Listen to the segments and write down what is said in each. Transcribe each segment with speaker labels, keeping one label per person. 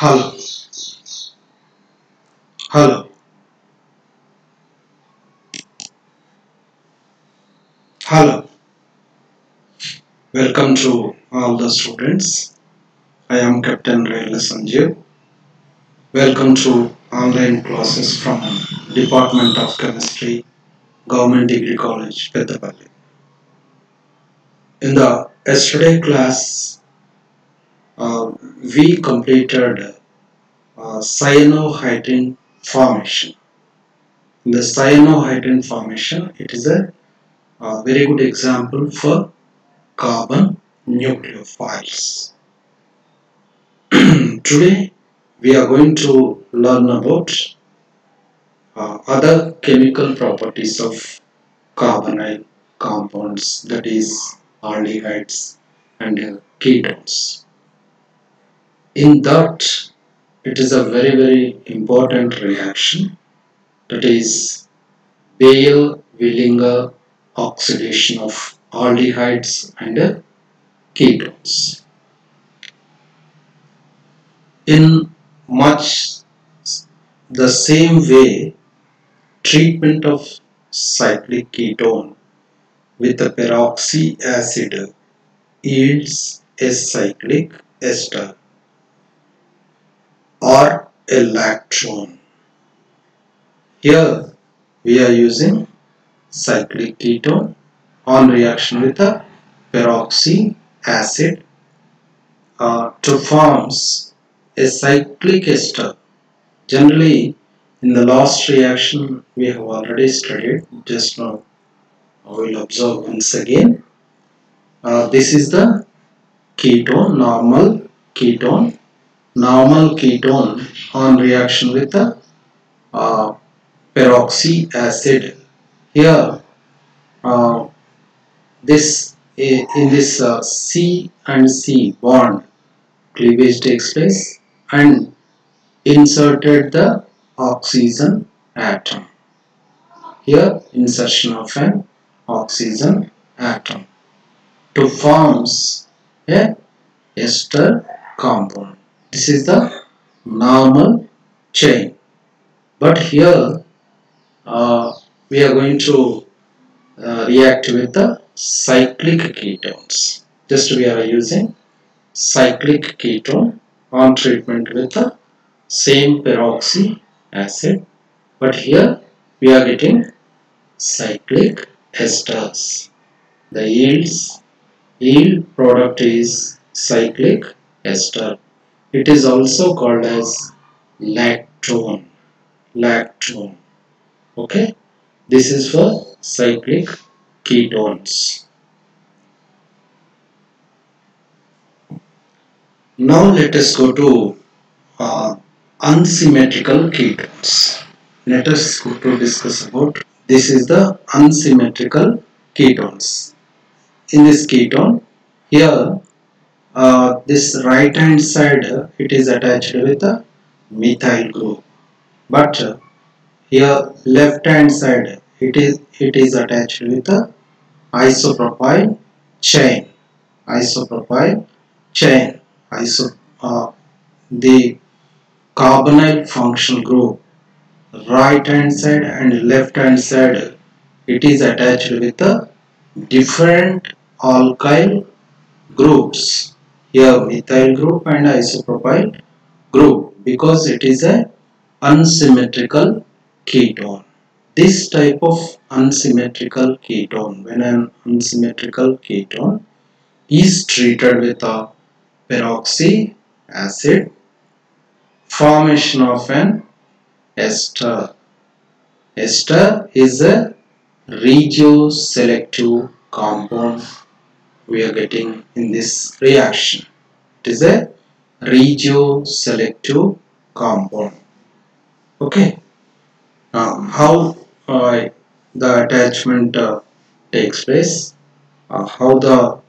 Speaker 1: Hello, hello, hello. Welcome to all the students. I am Captain Rayla Sanjeev. Welcome to online classes from Department of Chemistry, Government Degree College, Peddapalli. In the yesterday class, uh, we completed cyanohydrin formation. In the cyanohydrin formation, it is a very good example for carbon nucleophiles. Today we are going to learn about other chemical properties of carbonyl compounds, that is aldehydes and ketones. In that, it is a very important reaction, that is Baeyer-Willinger oxidation of aldehydes and ketones. In much the same way, treatment of cyclic ketone with a peroxy acid yields a cyclic ester or a lactone. Here we are using cyclic ketone on reaction with a peroxy acid to forms a cyclic ester. Generally, in the last reaction we have already studied, just now I will observe once again. This is the ketone, normal ketone on reaction with the uh, peroxy acid. Here, uh, in this C and C bond cleavage takes place and inserted the oxygen atom. Here, insertion of an oxygen atom to forms a ester compound. This is the normal chain. But here we are going to react with the cyclic ketones. Just we are using cyclic ketone on treatment with the same peroxy acid. But here we are getting cyclic esters. The yield product is cyclic ester. It is also called as lactone. Okay, this is for cyclic ketones. Now let us go to unsymmetrical ketones. Let us go to discuss about this is the unsymmetrical ketones. In this ketone, here this right hand side it is attached with a methyl group, but here left hand side it is attached with a isopropyl chain. Isopropyl chain. The carbonyl functional group right hand side and left hand side it is attached with a different alkyl groups. Here methyl group and isopropyl group, because it is a unsymmetrical ketone. This type of unsymmetrical ketone, when an unsymmetrical ketone is treated with a peroxy acid, formation of an ester. Ester is a regioselective compound we are getting in this reaction. It is a regioselective compound. Okay. Now, how the attachment takes place, how the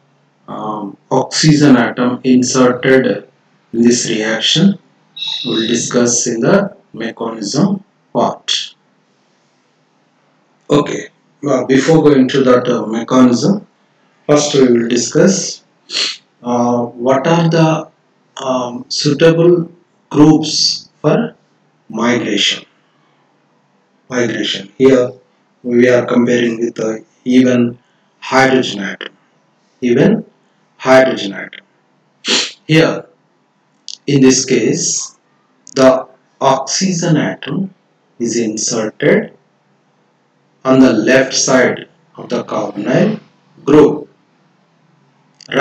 Speaker 1: oxygen atom inserted in this reaction, we will discuss in the mechanism part. Okay, before going to that mechanism, first we will discuss what are the suitable groups for migration. Here we are comparing with the even hydrogen atom. Even hydrogen atom. Here in this case the oxygen atom is inserted on the left side of the carbonyl group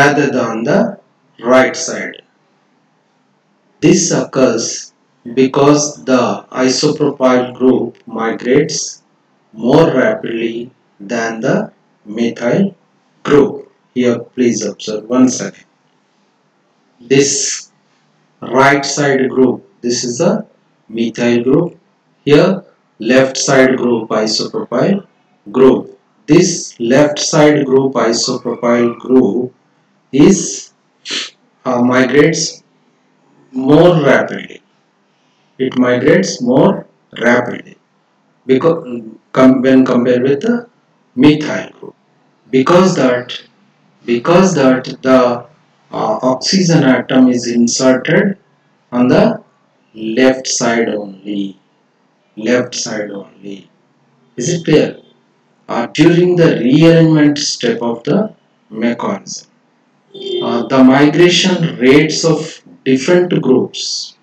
Speaker 1: rather than the right side. This occurs because the isopropyl group migrates more rapidly than the methyl group. Here please observe once again. This right side group, this is the methyl group. Here left side group isopropyl group. This left side group isopropyl group is migrates more rapidly. It migrates more rapidly because when compared with the methyl group. Because that the oxygen atom is inserted on the left side only. Left side only. Is it clear? During the rearrangement step of the mechanism, the migration rates of different groups,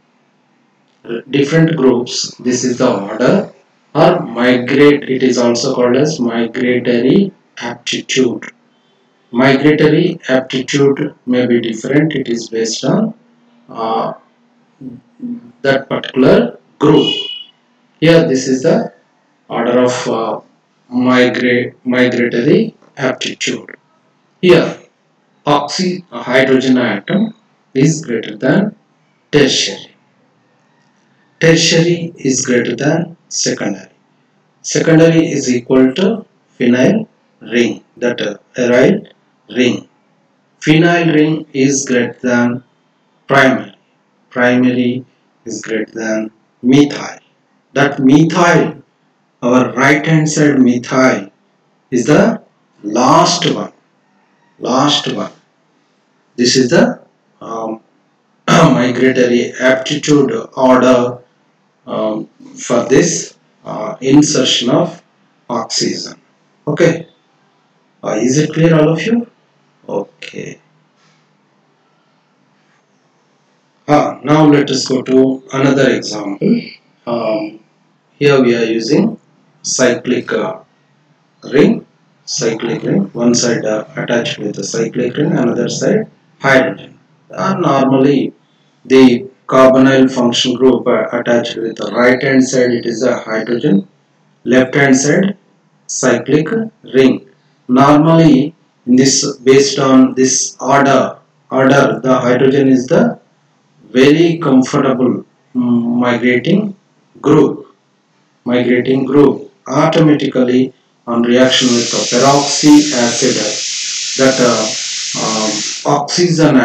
Speaker 1: this is the order, or migrate, it is also called as migratory aptitude. Migratory aptitude may be different, it is based on uh, that particular group. Here this is the order of migratory aptitude. Here hydrogen atom is greater than tertiary. Tertiary is greater than secondary. Secondary is equal to phenyl ring, that aryl ring. Phenyl ring is greater than primary. Primary is greater than methyl. That methyl, our right hand side methyl, is the last one. Last one. This is the migratory aptitude order for this insertion of oxygen. Okay. Is it clear, all of you? Okay. Now let us go to another example. Here we are using cyclic ring. Cyclic ring. One side attached with a cyclic ring, another side hydrogen. Normally, the carbonyl function group attached with the right hand side, it is a hydrogen. Left hand side, cyclic ring. Normally, in this, based on this order, the hydrogen is the very comfortable migrating group. Automatically on reaction with the peroxy acid, that oxygen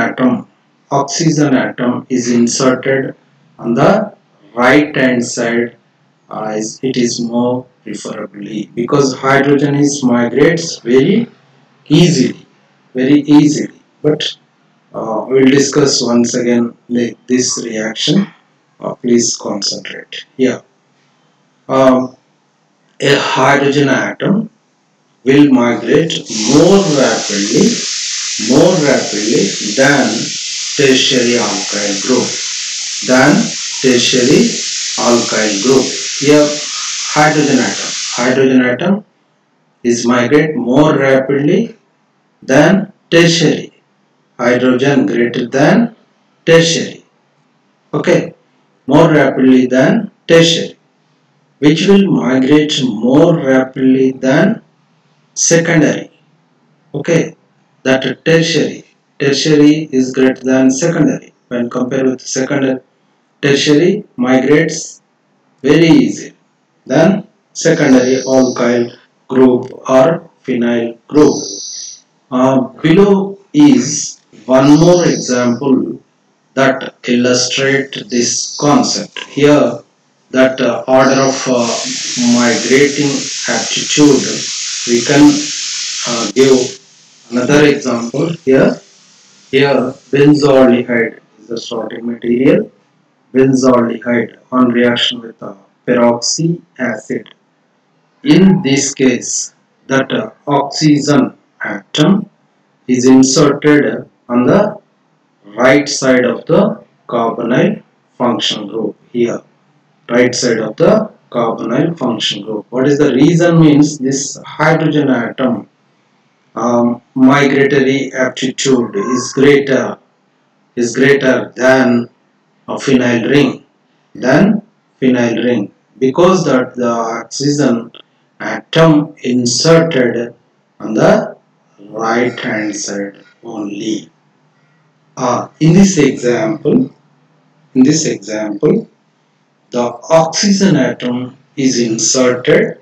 Speaker 1: atom is inserted on the right hand side, it is more preferably, because hydrogen is migrates easily very easily. But we'll discuss once again this reaction. Please concentrate here. A hydrogen atom will migrate more rapidly than tertiary alkyl group. Here hydrogen atom is migrate more rapidly than tertiary. Hydrogen greater than tertiary. Okay, more rapidly than tertiary, which will migrate more rapidly than secondary. Okay, that tertiary is greater than secondary. When compared with secondary, tertiary migrates very easy than secondary alkyl group or phenyl group. Below is one more example that illustrate this concept. Here, that order of migrating aptitude, we can give another example here. Here benzoaldehyde is the starting material. benzaldehyde on reaction with peroxy acid. In this case, that oxygen atom is inserted on the right side of the carbonyl function group here. Right side of the carbonyl function group. What is the reason? Means this hydrogen atom migratory aptitude is greater than a phenyl ring because that the oxygen atom inserted on the right hand side only. In this example, the oxygen atom is inserted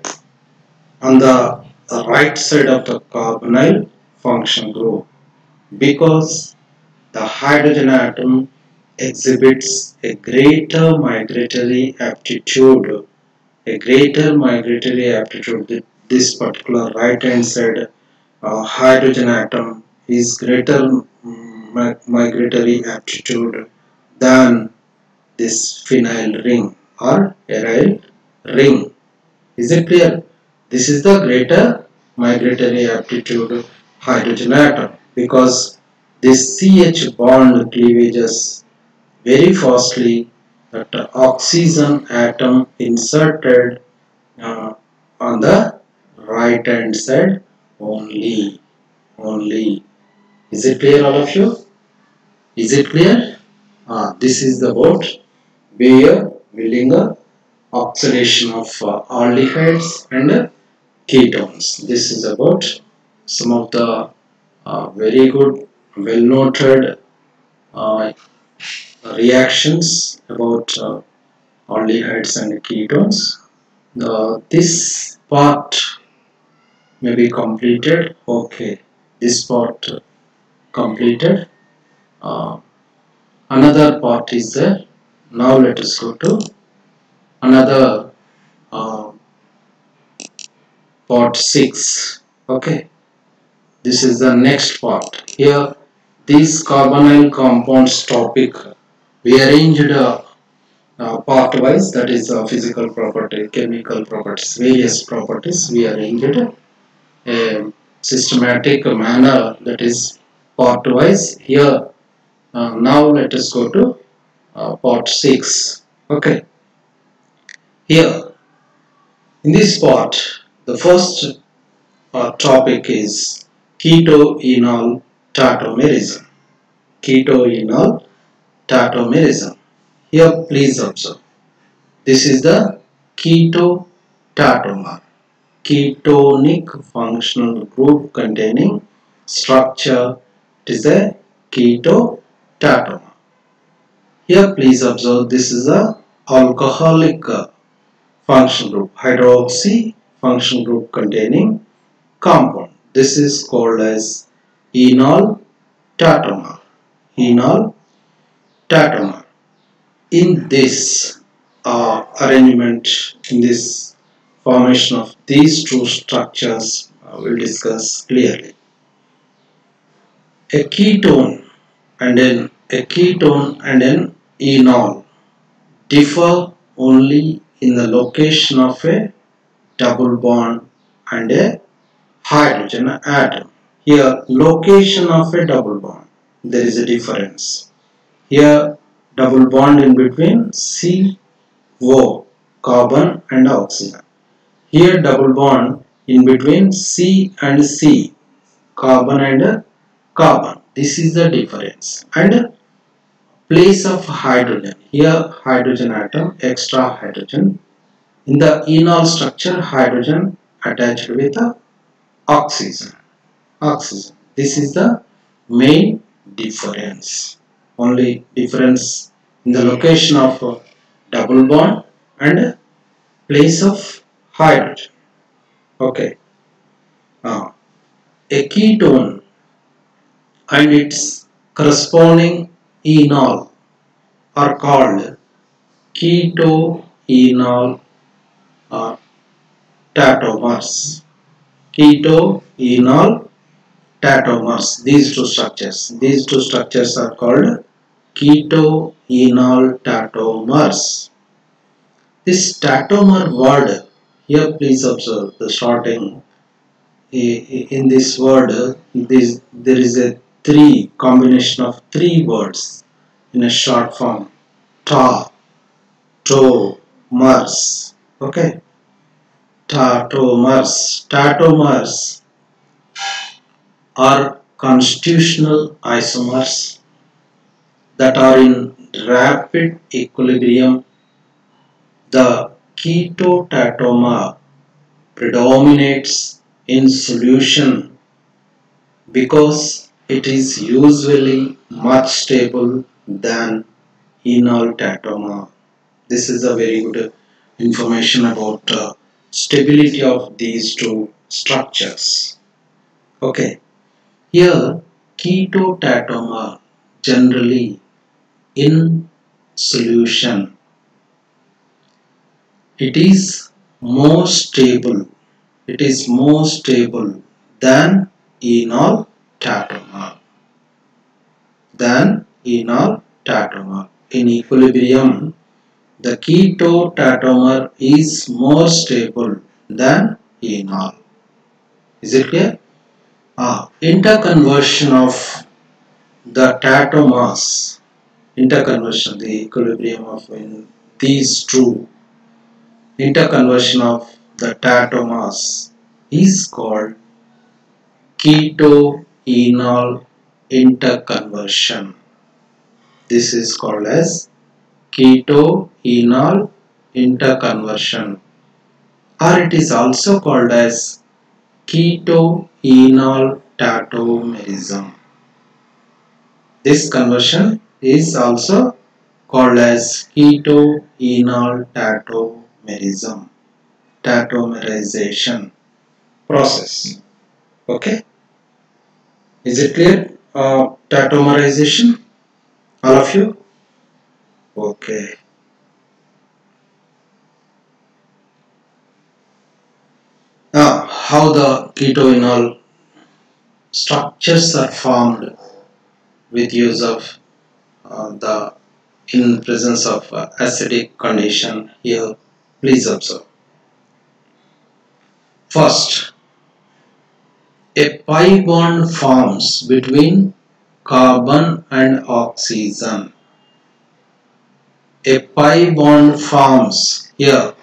Speaker 1: on the right side of the carbonyl function group because the hydrogen atom exhibits a greater migratory aptitude. This particular right hand side hydrogen atom is greater migratory aptitude than this phenyl ring or aryl ring. Is it clear? This is the greater migratory aptitude hydrogen atom because this CH bond cleavages very fastly that oxygen atom inserted uh, on the right hand side only. Is it clear, all of you? Is it clear? This is the about Baeyer-Willinger oxidation of aldehydes and ketones. This is about some of the very good, well noted uh, reactions about aldehydes and ketones. This part may be completed. Okay, this part completed. Uh, Another part is there. Now let us go to another uh, part 6. Okay, this is the next part. Here, these carbonyl compounds topic we arranged part wise, that is physical property, chemical properties, various properties. We arranged a systematic manner, that is part wise. Here, now let us go to part 6. Okay, here in this part, the first topic is ketoenol tautomerism. Ketoenol tautomerism. Here, please observe. This is the keto-tautomer, ketonic functional group containing structure. It is the keto-tautomer. Here, please observe. This is a alcoholic functional group, hydroxy functional group containing compound. This is called as enol tautomer. Enol tautomer. In this arrangement, in this formation of these two structures, we'll discuss clearly. A ketone and an enol differ only in the location of a double bond and a hydrogen atom. Here, location of a double bond, there is a difference. Here, double bond in between CO, carbon and oxygen. Here, double bond in between C and C, carbon and carbon. This is the difference. And place of hydrogen. Here, hydrogen atom, extra hydrogen. In the enol structure, hydrogen attached with oxygen. This is the main difference. Only difference in the location of double bond and place of hydrogen. Okay. Now, a ketone and its corresponding enol are called ketoenol tautomers. Ketoenol tautomers. These two structures are called ketoenol enoltatomers. This tatomer word, here please observe the starting. In this word, there is a three combination of three words in a short form. Ta, to, mers. Okay. Tatomers. Tatomers are constitutional isomers that are in rapid equilibrium. The ketotatoma predominates in solution because it is usually much stable than enoltatoma. This is a very good information about stability of these two structures. Okay, here ketotatoma generally in solution. It is more stable. It is more stable than enoltatoma. In equilibrium, the ketotatomer is more stable than enol. Is it clear? Interconversion of the tatomers, interconversion, the equilibrium of these two, interconversion of the tatomers is called keto-enol interconversion. This is called as keto-enol interconversion, or it is also called as keto-enol tatomerism. This conversion is also called as keto-enol tatomerism, tatomerization process. Okay, is it clear? Tatomerization, all of you? Okay. How the keto-enol structures are formed with use of in presence of acidic condition. Here please observe. First, a pi bond forms between carbon and oxygen. A pi bond forms here.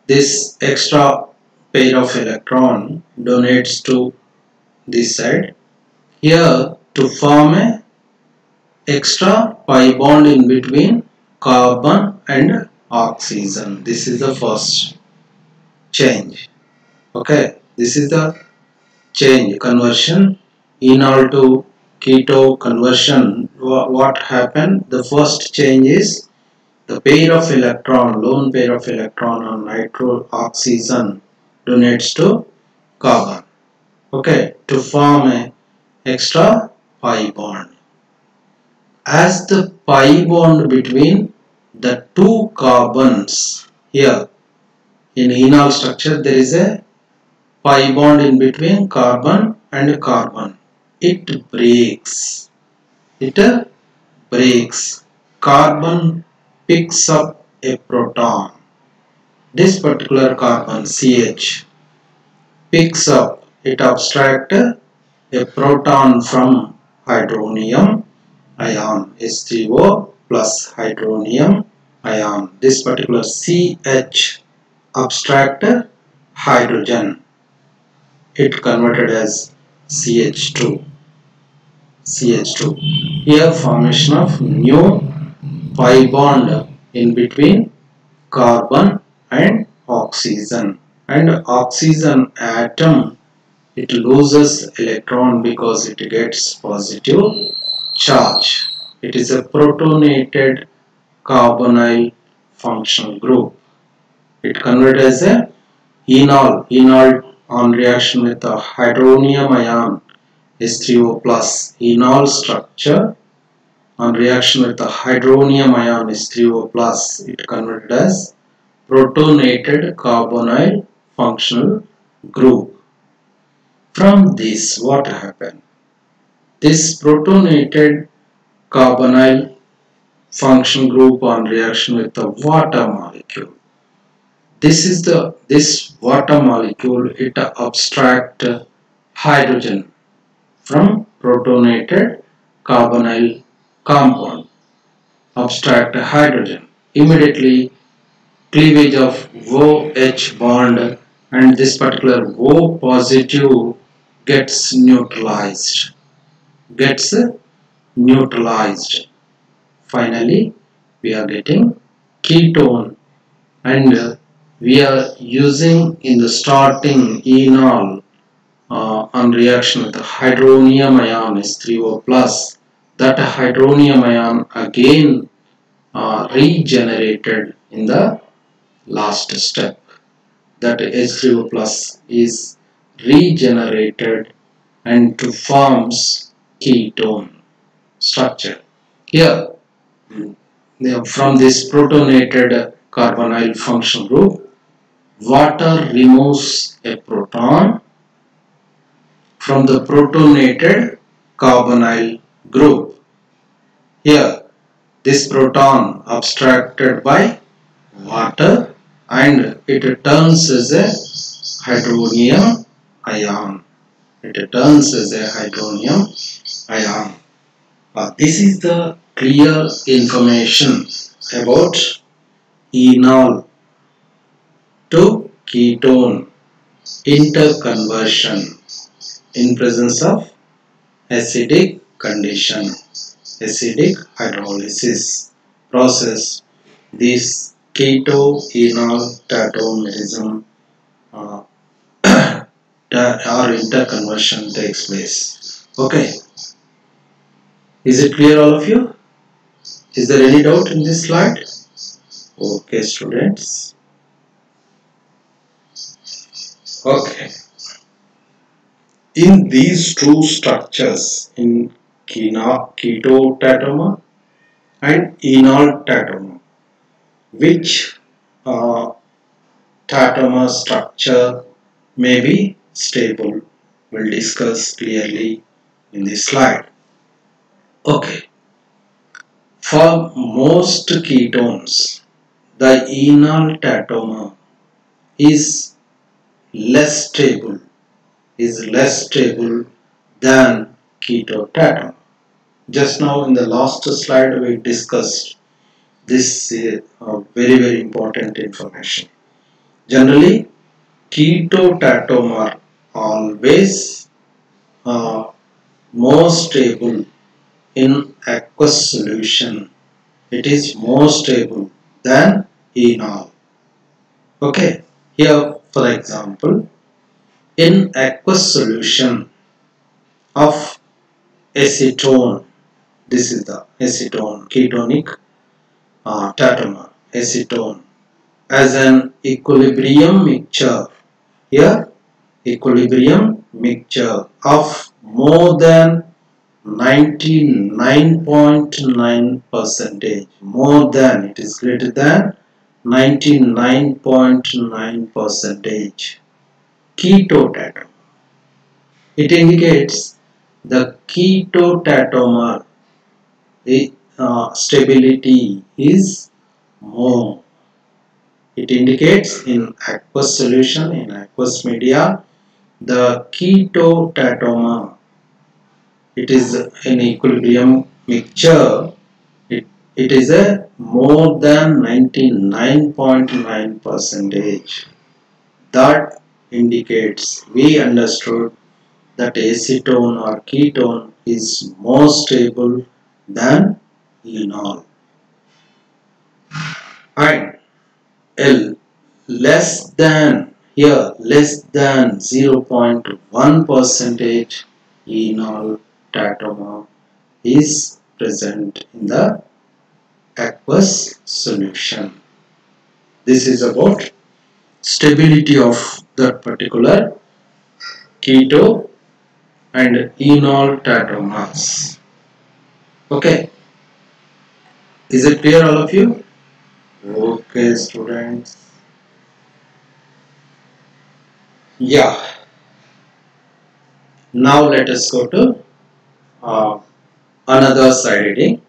Speaker 1: This extra pair of electron donates to this side here to form a extra pi bond in between carbon and oxygen. This is the first change. Okay, this is the change, conversion, enol to keto conversion. What happened? The first change is the pair of electron, lone pair of electron on nitro oxygen donates to carbon. Okay, to form a extra pi bond. As the pi bond between the two carbons, here in enol structure there is a pi bond in between carbon and carbon. It breaks. It breaks. Carbon picks up a proton. This particular carbon CH picks up, it abstracts a proton from hydronium ion, H3O plus hydronium ion. This particular CH abstract hydrogen. It converted as CH2. CH2. Here formation of new pi bond in between carbon and oxygen. And oxygen atom, it loses electron because it gets positive charge. It is a protonated carbonyl functional group. It converts as a enol. Enol on reaction with the hydronium ion H3O plus. Enol structure on reaction with the hydronium ion H3O plus. It converted as protonated carbonyl functional group. From this, what happened? This protonated carbonyl function group on reaction with the water molecule. This water molecule, it abstract hydrogen from protonated carbonyl compound. Abstract hydrogen. Immediately cleavage of OH bond, and this particular O positive gets neutralized. Gets neutralized. Finally, we are getting ketone, and we are using in the starting enol on reaction with the hydronium ion is 3O plus. That hydronium ion again regenerated in the last step. That H3O plus is regenerated and to forms ketone structure. Here, from this protonated carbonyl function group, water removes a proton from the protonated carbonyl group. Here, this proton abstracted by water and it turns as a hydronium ion. It turns as a hydronium ion. This is the clear information about enol to ketone interconversion in presence of acidic condition, acidic hydrolysis process. This keto-enol tautomerism uh, or interconversion takes place. Okay, is it clear, all of you? Is there any doubt in this slide? Okay, students. Okay. In these two structures, in keto-tautomer and enol-tautomer, which tautomer structure may be stable? We'll discuss clearly in this slide. Okay. For most ketones, the enol tautomer is less stable than keto tautomer. Just now in the last slide we discussed this very important information. Generally, keto tautomer always more stable in aqueous solution. It is more stable than enol. Okay, here for example, in aqueous solution of acetone, this is the acetone, ketonic tautomer, acetone, as an equilibrium mixture. Here, equilibrium mixture of more than 99.9 percentage, more than, it is greater than 99.9 percentage keto tautomer. It indicates the keto tautomer stability is more. It indicates in aqueous solution, in aqueous media, the keto tautomer, it is an equilibrium mixture. It is a more than 99.9 percentage. That indicates, we understood that acetone or ketone is more stable than enol. And L less than, here less than 0.1 percentage enol tautomer is present in the aqueous solution. This is about stability of that particular keto and enol tautomers. Okay, is it clear, all of you? Okay, students. Yeah. Now let us go to another side heading.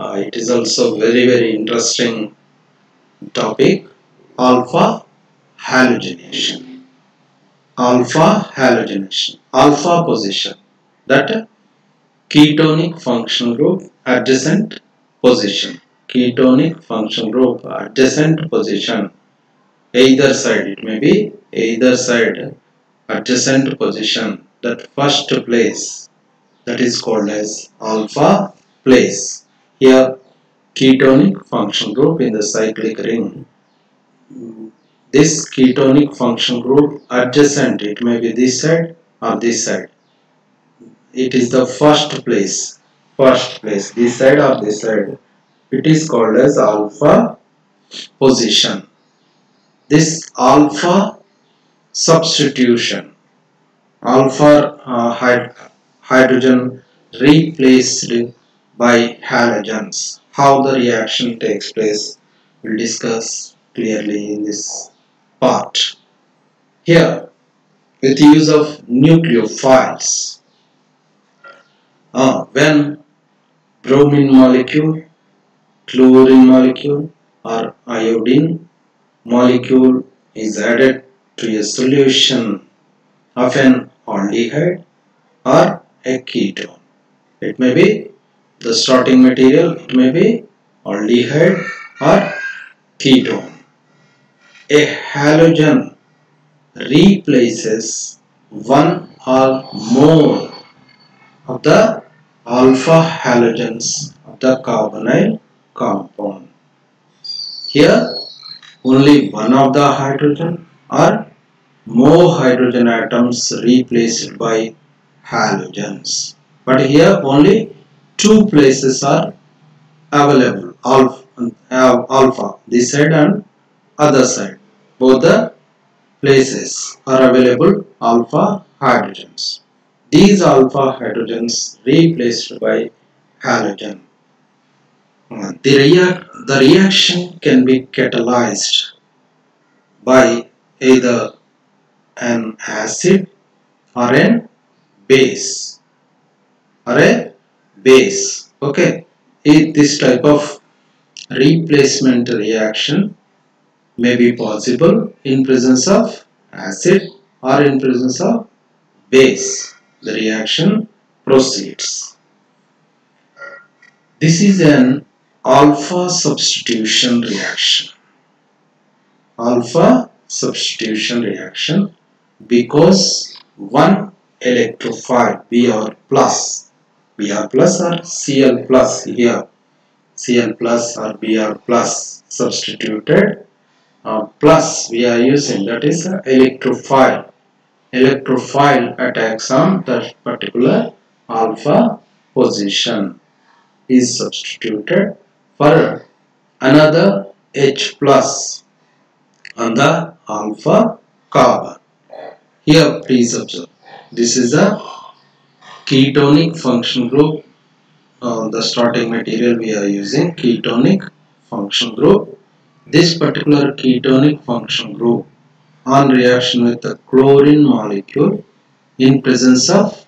Speaker 1: It is also very interesting topic. Alpha halogenation. Alpha halogenation. Alpha position. That ketonic functional group adjacent position. Ketonic functional group adjacent position. Either side, it may be either side adjacent position. That first place, that is called as alpha place. Here ketonic function group in the cyclic ring. This ketonic function group adjacent, it may be this side or this side. It is the first place, this side or this side. It is called as alpha position. This alpha substitution, alpha hydrogen replaced by halogens. How the reaction takes place, we'll discuss clearly in this part. Here, with the use of nucleophiles, when bromine molecule, chlorine molecule or iodine molecule is added to a solution of an aldehyde or a ketone. It may be the starting material, it may be aldehyde or ketone. A halogen replaces one or more of the alpha halogens of the carbonyl compound. Here only one of the hydrogen or more hydrogen atoms replaced by halogens. But here only two places are available, alpha this side and other side. Both the places are available alpha hydrogens. These alpha hydrogens replaced by halogen. The reaction can be catalyzed by either an acid or a base Okay, this type of replacement reaction may be possible in presence of acid or in presence of base. The reaction proceeds. This is an alpha substitution reaction. Alpha substitution reaction because one electrophile Br plus or Cl plus here, Cl plus or Br plus substituted, plus we are using, that is electrophile. Electrophile attacks on that particular alpha position is substituted for another H plus on the alpha carbon. Here please observe, this is a ketonic function group. The starting material we are using ketonic function group. This particular ketonic function group on reaction with the chlorine molecule in presence of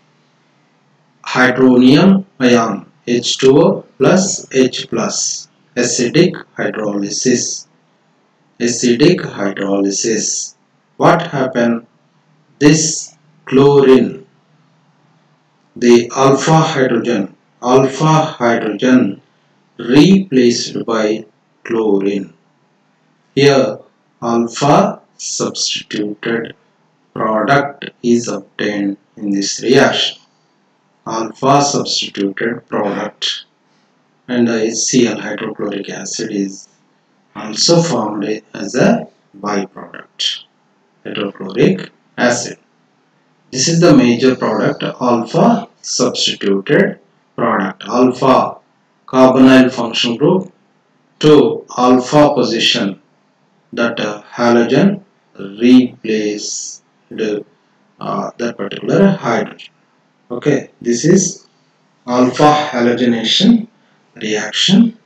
Speaker 1: hydronium ion H2O plus H plus, acidic hydrolysis. What happened? This chlorine, the alpha hydrogen replaced by chlorine. Here alpha substituted product is obtained in this reaction. Alpha substituted product, and HCl hydrochloric acid is also formed as a byproduct, hydrochloric acid. This is the major product, alpha substituted product. Alpha carbonyl function group to alpha position, that halogen replace that particular hydrogen. Okay, this is alpha halogenation reaction.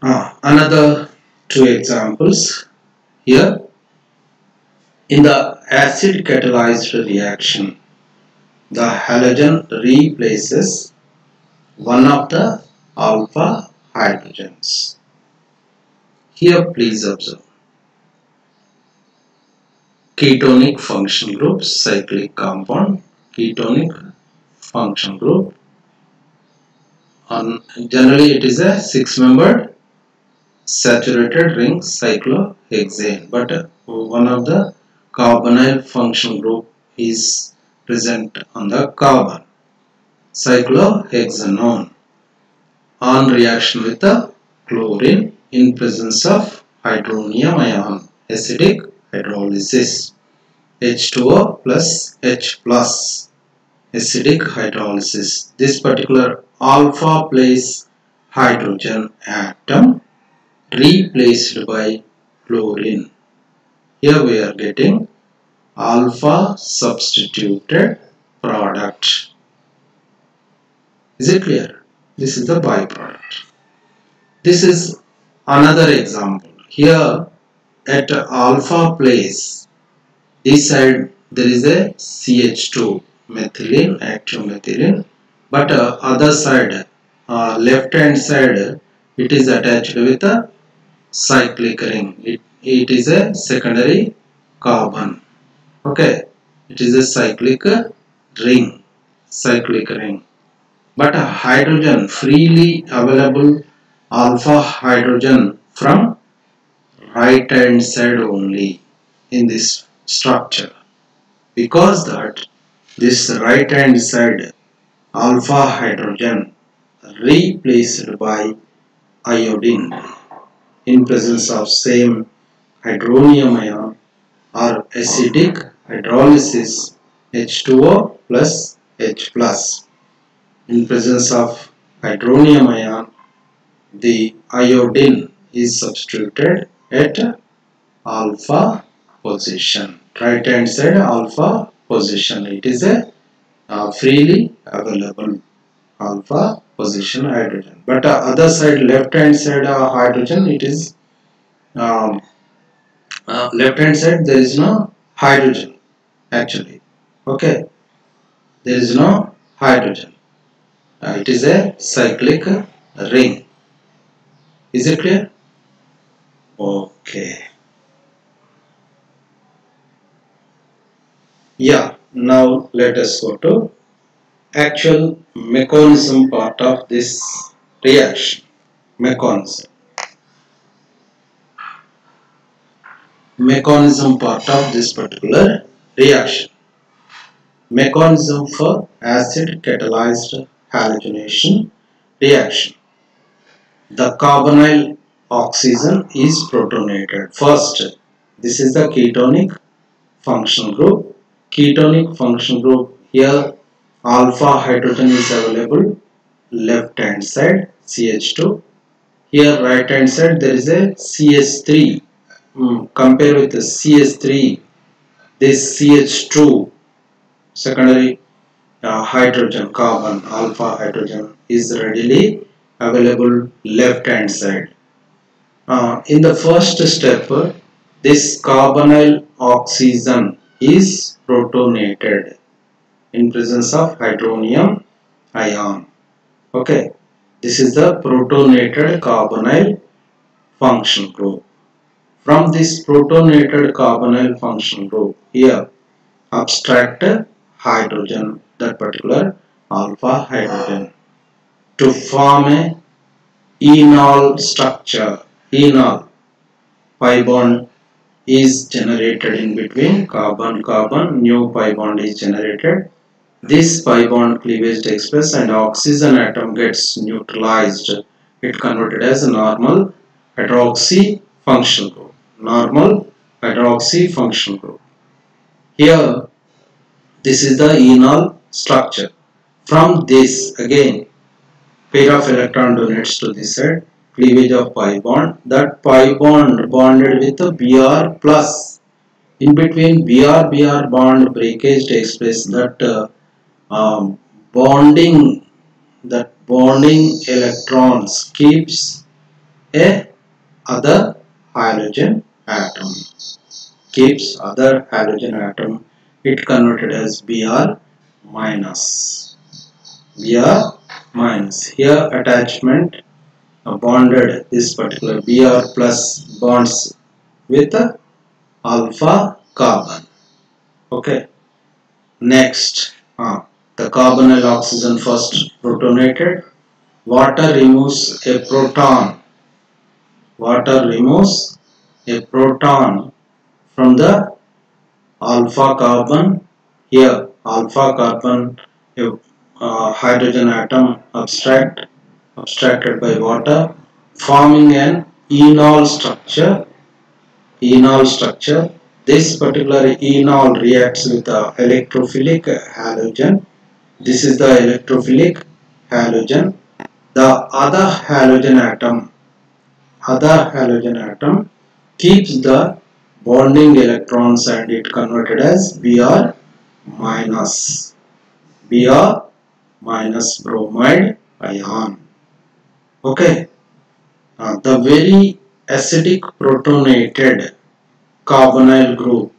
Speaker 1: Another two examples here. In the acid catalyzed reaction, the halogen replaces one of the alpha hydrogens. Here please observe ketonic function group, cyclic compound, ketonic function group. Generally it is a 6-membered saturated ring cyclohexane, but one of the carbonyl function group is present on the carbon, cyclohexanone, on reaction with the chlorine in presence of hydronium ion, acidic hydrolysis, H2O plus H plus, acidic hydrolysis. This particular alpha place hydrogen atom replaced by chlorine. Here we are getting alpha substituted product. Is it clear? This is the byproduct. This is another example. Here at alpha place, this side there is a CH2 methylene, active methylene, but other side, left hand side, it is attached with a cyclic ring. It is a secondary carbon. Okay, it is a cyclic ring, but a hydrogen freely available alpha hydrogen from right hand side only in this structure, because that this right hand side alpha hydrogen replaced by iodine in presence of same hydronium ion or acidic hydrolysis, H2O plus H plus. In presence of hydronium ion, the iodine is substituted at alpha position, right hand side alpha position. It is a freely available alpha position hydrogen, but other side, left hand side hydrogen, it is um, left hand side there is no hydrogen actually. Okay, there is no hydrogen. It is a cyclic ring. Is it clear? Okay. Yeah, now let us go to actual mechanism part of this reaction. Mechanism part of this particular reaction. Mechanism for acid catalyzed halogenation reaction. The carbonyl oxygen is protonated. First, this is the ketonic function group. Ketonic function group, here alpha hydrogen is available, left hand side CH2. Here right hand side there is a CH3. Compare with the CH3, this CH2 secondary hydrogen, carbon, alpha hydrogen is readily available left hand side. In the first step, this carbonyl oxygen is protonated in presence of hydronium ion. Okay, this is the protonated carbonyl function group. From this protonated carbonyl function group, here abstract hydrogen, that particular alpha hydrogen, to form a enol structure. Enol, pi bond is generated in between carbon, new pi bond is generated. This pi bond cleavage takes place and oxygen atom gets neutralized. It converted as a normal hydroxy function group. Here, this is the enol structure. From this, again, pair of electron donates to this side, cleavage of pi bond. That pi bond bonded with a Br plus. In between Br bond breakage takes place. That bonding electrons keeps a other halogen atom. It converted as Br minus. Br minus. Here attachment bonded this particular Br plus bonds with alpha carbon. Okay. Next, the carbonyl oxygen first protonated. Water removes a proton. Water removes a proton from the alpha carbon. Here, alpha carbon, a hydrogen atom abstracted by water, forming an enol structure. Enol structure. This particular enol reacts with the electrophilic halogen. This is the electrophilic halogen. The other halogen atom keeps the bonding electrons and it converted as Br minus. Br minus bromide ion. Okay. The very acidic protonated carbonyl group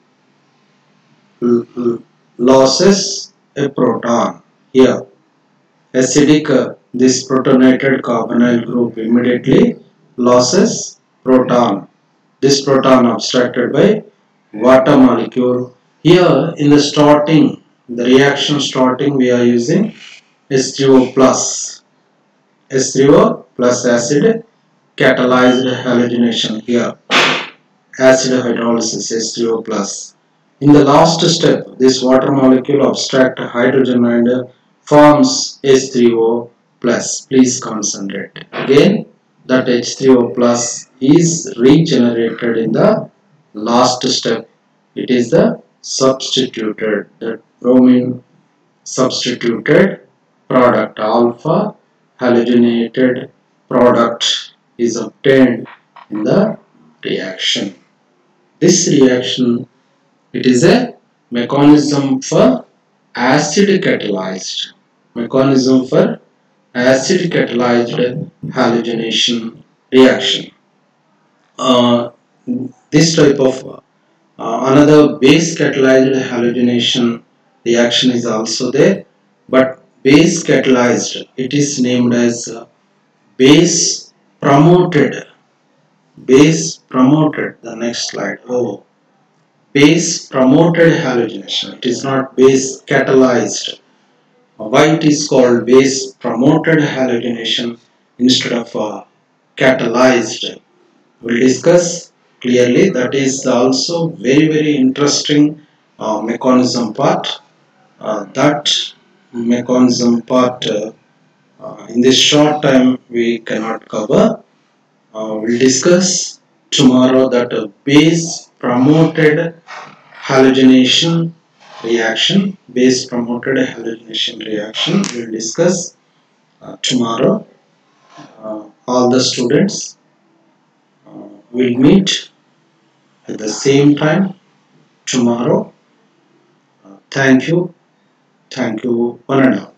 Speaker 1: loses a proton. Here, acidic this protonated carbonyl group immediately loses proton. This proton abstracted by water molecule. Here in the starting, the reaction starting, we are using H3O plus. H3O plus acid catalyzed halogenation here. Acid hydrolysis H3O plus. In the last step, this water molecule abstract hydrogen and forms H3O plus. Please concentrate. Again, that H3O plus is regenerated in the last step. It is the substituted, the bromine substituted product, alpha halogenated product is obtained in the reaction. This reaction, it is a mechanism for acid catalyzed halogenation reaction. This type of another base catalyzed halogenation reaction is also there, but base catalyzed, it is named as base promoted. The next slide. Base promoted halogenation. It is not base catalyzed. Why it is called base promoted halogenation instead of catalyzed? We'll discuss clearly. That is also very interesting mechanism part. That mechanism part in this short time we cannot cover. We'll discuss tomorrow that base promoted halogenation reaction. Base promoted halogenation reaction we'll discuss tomorrow. All the students will meet at the same time tomorrow. Thank you, one and all.